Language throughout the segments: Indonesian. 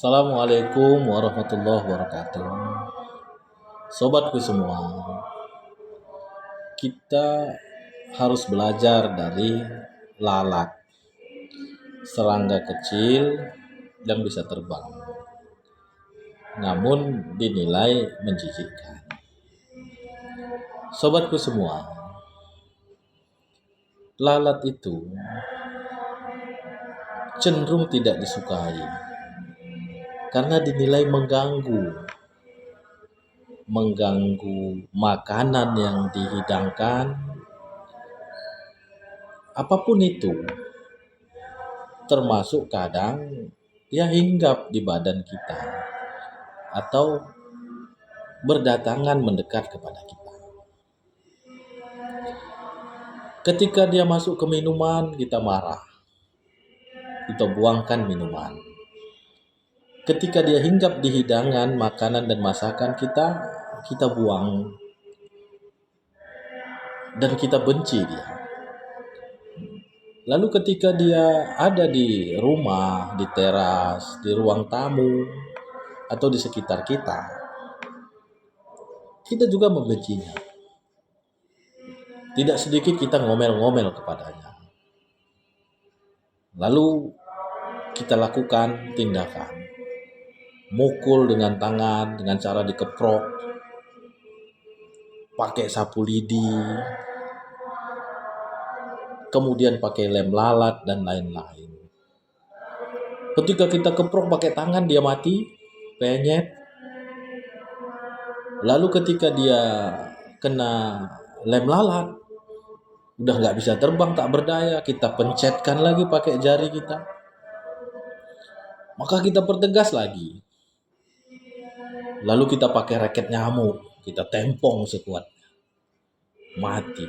Assalamualaikum warahmatullahi wabarakatuh. Sobatku semua, kita harus belajar dari lalat, serangga kecil yang bisa terbang, namun dinilai menjijikkan. Sobatku semua, lalat itu cenderung tidak disukai karena dinilai mengganggu makanan yang dihidangkan, apapun itu, termasuk kadang dia hinggap di badan kita atau berdatangan mendekat kepada kita. Ketika dia masuk ke minuman, kita marah, kita buangkan minuman. Ketika dia hinggap di hidangan, makanan dan masakan kita buang dan kita benci dia. Lalu ketika dia ada di rumah, di teras, di ruang tamu, atau di sekitar kita juga membencinya. Tidak sedikit kita ngomel-ngomel kepadanya. Lalu kita lakukan tindakan. Mukul dengan tangan, dengan cara dikeprok, pakai sapu lidi, kemudian pakai lem lalat, dan lain-lain. Ketika kita keprok pakai tangan, dia mati, penyet. Lalu ketika dia kena lem lalat, udah nggak bisa terbang, tak berdaya, kita pencetkan lagi pakai jari kita. Maka kita pertegas lagi. Lalu kita pakai raket nyamuk, kita tempong sekuat, mati.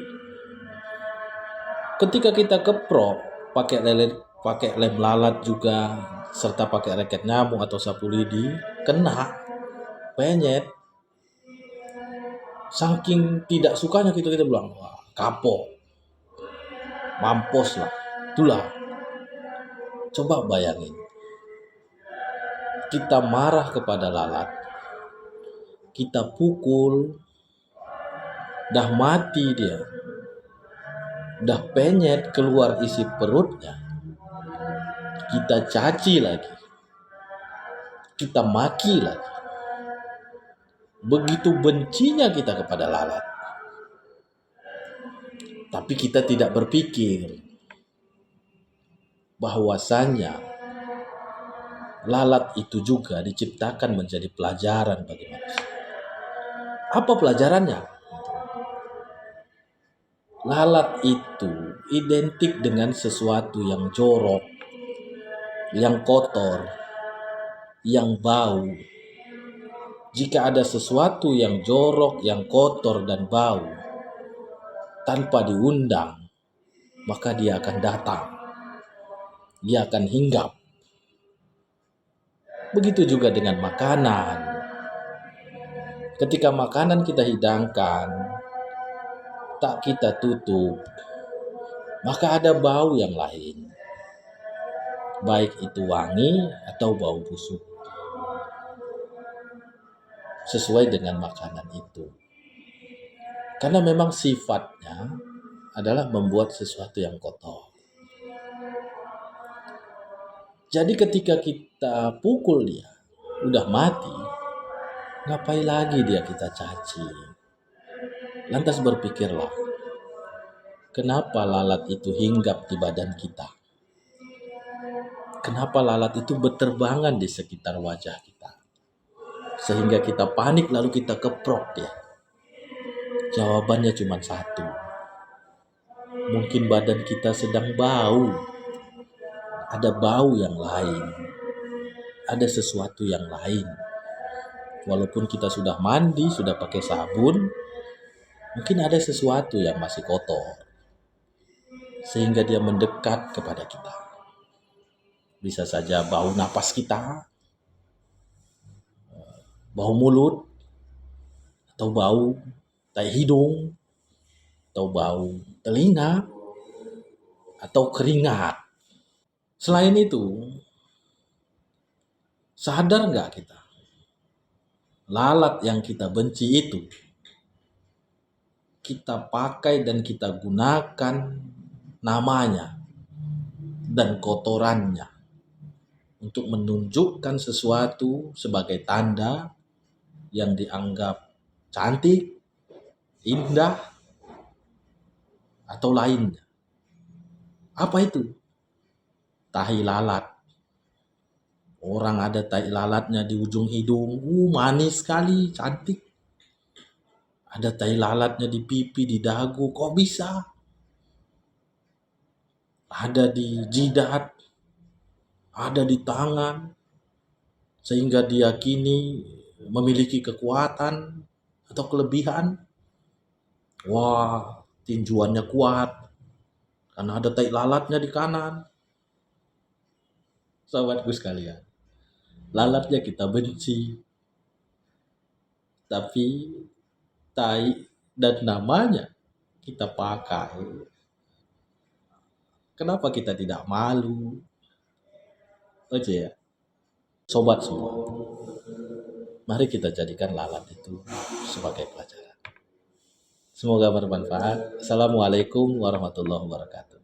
Ketika kita keprok pakai lem lalat juga, serta pakai raket nyamuk atau sapu lidi, kena, penyet. Saking tidak sukanya kita bilang, wah, kapok, mampus lah, itulah. Coba bayangin, kita marah kepada lalat, kita pukul, dah mati dia, dah penyet keluar isi perutnya, kita caci lagi, kita maki lagi. Begitu bencinya kita kepada lalat. Tapi kita tidak berpikir bahwasanya lalat itu juga diciptakan menjadi pelajaran bagi manusia. Apa pelajarannya? Lalat itu identik dengan sesuatu yang jorok, yang kotor, yang bau. Jika ada sesuatu yang jorok, yang kotor dan bau, tanpa diundang, maka dia akan datang. Dia akan hinggap. Begitu juga dengan makanan. Ketika makanan kita hidangkan, tak kita tutup, maka ada bau yang lain. Baik itu wangi atau bau busuk. Sesuai dengan makanan itu. Karena memang sifatnya adalah membuat sesuatu yang kotor. Jadi ketika kita pukul dia, udah mati, ngapain lagi dia kita caci? Lantas berpikirlah, kenapa lalat itu hinggap di badan kita? Kenapa lalat itu berterbangan di sekitar wajah kita? Sehingga kita panik lalu kita keprok dia. Jawabannya cuma satu. Mungkin badan kita sedang bau. Ada bau yang lain. Ada sesuatu yang lain. Walaupun kita sudah mandi, sudah pakai sabun, mungkin ada sesuatu yang masih kotor. Sehingga dia mendekat kepada kita. Bisa saja bau napas kita, bau mulut, atau bau tai hidung, atau bau telinga, atau keringat. Selain itu, Sadar nggak kita? Lalat yang kita benci itu kita pakai dan kita gunakan namanya dan kotorannya untuk menunjukkan sesuatu sebagai tanda yang dianggap cantik, indah, atau lainnya. Apa itu? Tahi lalat. Orang ada tahi lalatnya di ujung hidung, manis sekali, cantik. Ada tahi lalatnya di pipi, di dagu, kok bisa? Ada di jidat, ada di tangan, sehingga diyakini memiliki kekuatan atau kelebihan. Wah, tinjuannya kuat, karena ada tai lalatnya di kanan. Sahabatku sekalian, lalatnya kita benci, tapi tai dan namanya kita pakai. Kenapa kita tidak malu? Oke ya, sobat semua, mari kita jadikan lalat itu sebagai pelajaran. Semoga bermanfaat. Assalamualaikum warahmatullahi wabarakatuh.